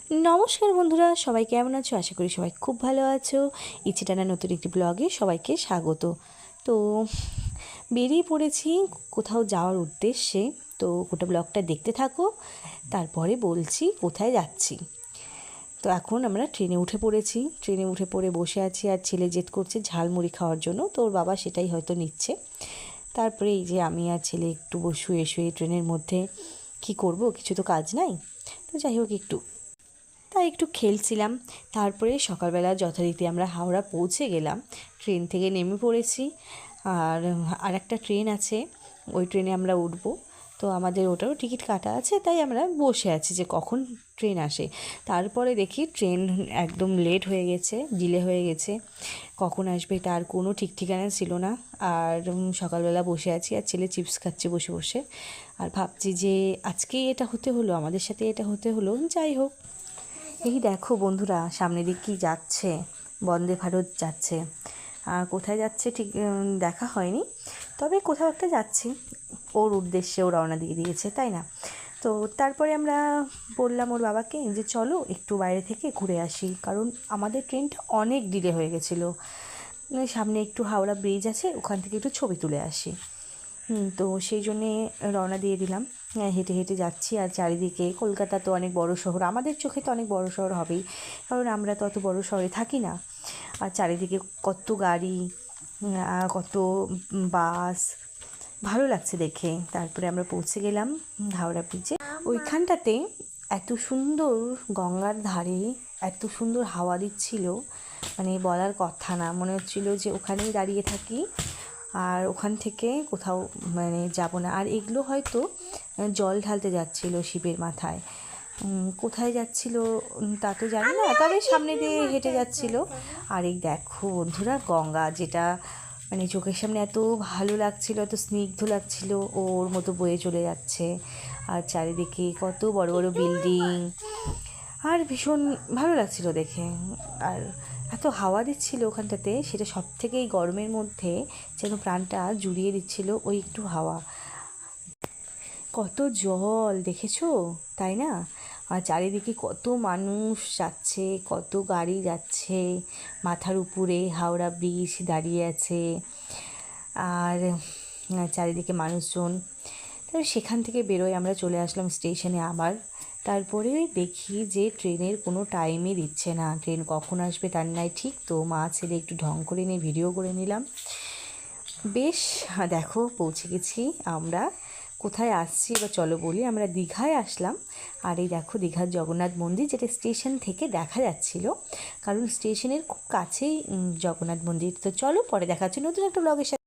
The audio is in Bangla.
নমস্কার বন্ধুরা, সবাই কেমন আছো? আশা করি সবাই খুব ভালো আছো। ইচ্ছে টানা নতুন একটি ব্লগে সবাইকে স্বাগত। তো বেরিয়ে পড়েছি কোথাও যাওয়ার উদ্দেশ্যে। তো গোটা ব্লগটা দেখতে থাকো, তারপরে বলছি কোথায় যাচ্ছি। তো এখন আমরা ট্রেনে উঠে পড়েছি। ট্রেনে উঠে পড়ে বসে আছি, আর ছেলে জেদ করছে ঝালমুড়ি খাওয়ার জন্য। তো ওর বাবা সেটাই হয়তো নিচ্ছে। তারপরে এই যে আমি আর ছেলে একটু শুয়ে শুয়ে ট্রেনের মধ্যে কি করব, কিছু তো কাজ নাই। তো যাই হোক, তাই একটু খেলছিলাম। তারপরে সকালবেলা যথারীতি আমরা হাওড়া পৌঁছে গেলাম। ট্রেন থেকে নেমে পড়েছি। আর একটা ট্রেন আছে, ওই ট্রেনে আমরা উঠবো। তো আমাদের ওটারও টিকিট কাটা আছে, তাই আমরা বসে আছি যে কখন ট্রেন আসে। তারপরে দেখি ট্রেন একদম লেট হয়ে গেছে, ডিলে হয়ে গেছে। কখন আসবে তার কোনো ঠিক ঠিকানা ছিল না। আর সকালবেলা বসে আছি, আর ছেলে চিপস খাচ্ছে বসে বসে। আর ভাবছি যে আজকেই এটা হতে হলো, আমাদের সাথে এটা হতে হলো। যাই হোক, এই দেখো বন্ধুরা, সামনে দিক কি যাচ্ছে, বন্দে ভারত যাচ্ছে। কোথায় যাচ্ছে ঠিক দেখা হয়নি, তবে কোথাও একটা যাচ্ছি। ওর উদ্দেশ্যে ও রওনা দিয়ে দিয়েছে, তাই না? তো তারপরে আমরা বললাম ওর বাবাকে যে চলো একটু বাইরে থেকে ঘুরে আসি, কারণ আমাদের ট্রেনটা অনেক ডিলে হয়ে গেছিলো। সামনে একটু হাওড়া ব্রিজ আছে, ওখান থেকে একটু ছবি তুলে আসি। তো সেই জন্যে রওনা দিয়ে দিলাম। হেঁটে হেঁটে যাচ্ছি, আর চারিদিকে কলকাতা তো অনেক বড় শহর, আমাদের চোখে তো অনেক বড় শহর হবেই, কারণ আমরা তো অত বড় শহরে থাকি না। আর চারিদিকে কত গাড়ি, কত বাস, ভালো লাগছে দেখে। তারপরে আমরা পৌঁছে গেলাম হাওড়া ব্রিজে। ওইখানটাতে এত সুন্দর, গঙ্গার ধারে এত সুন্দর হাওয়া দিচ্ছিল, মানে বলার কথা না। মনে হচ্ছিল যে ওখানেই দাঁড়িয়ে থাকি, আর ওখান থেকে কোথাও মানে যাব না। আর এগুলো হয়তো জল ঢালতে যাচ্ছিল শিবের মাথায়। কোথায় যাচ্ছিল তা তো জানি না, তবে সামনে দিয়ে হেঁটে যাচ্ছিল। আর এই দেখো বন্ধুরা, গঙ্গা, যেটা মানে চোখের সামনে এত ভালো লাগছিল, এত স্নিগ্ধ লাগছিল, ওর মতো বয়ে চলে যাচ্ছে। আর চারিদিকে কত বড় বড় বিল্ডিং, আর ভীষণ ভালো লাগছিল দেখে। আর এত হাওয়া দিচ্ছিল ওখানটাতে, সেটা সব থেকে এই গরমের মধ্যে যেন প্রাণটা জুড়িয়ে দিচ্ছিল ওই একটু হাওয়া। কত জল দেখেছো, তাই না? আর চারিদিকে কত মানুষ যাচ্ছে, কত গাড়ি যাচ্ছে, মাথার উপরে হাওড়া ব্রিজ দাঁড়িয়ে আছে, আর চারিদিকে মানুষজন। তারপরে সেখান থেকে বেরোয় আমরা চলে আসলাম স্টেশনে আবার। তারপরে দেখি যে ট্রেনের কোনো টাইমই দিচ্ছে না, ট্রেন কখন আসবে তার নাই ঠিক। তো মা ছেলে একটু ঢং করে নিয়ে ভিডিও করে নিলাম। বেশ, দেখো পৌঁছে গেছি আমরা। কোথায় আসছি এবার চলো বলি। আমরা দীঘায় আসলাম। আর এই দেখো দীঘার জগন্নাথ মন্দির, যেটা স্টেশন থেকে দেখা যাচ্ছিল, কারণ স্টেশনের খুব কাছেই জগন্নাথ মন্দির। তো চলো, পরে দেখা হচ্ছে নতুন একটা ব্লগের সাথে।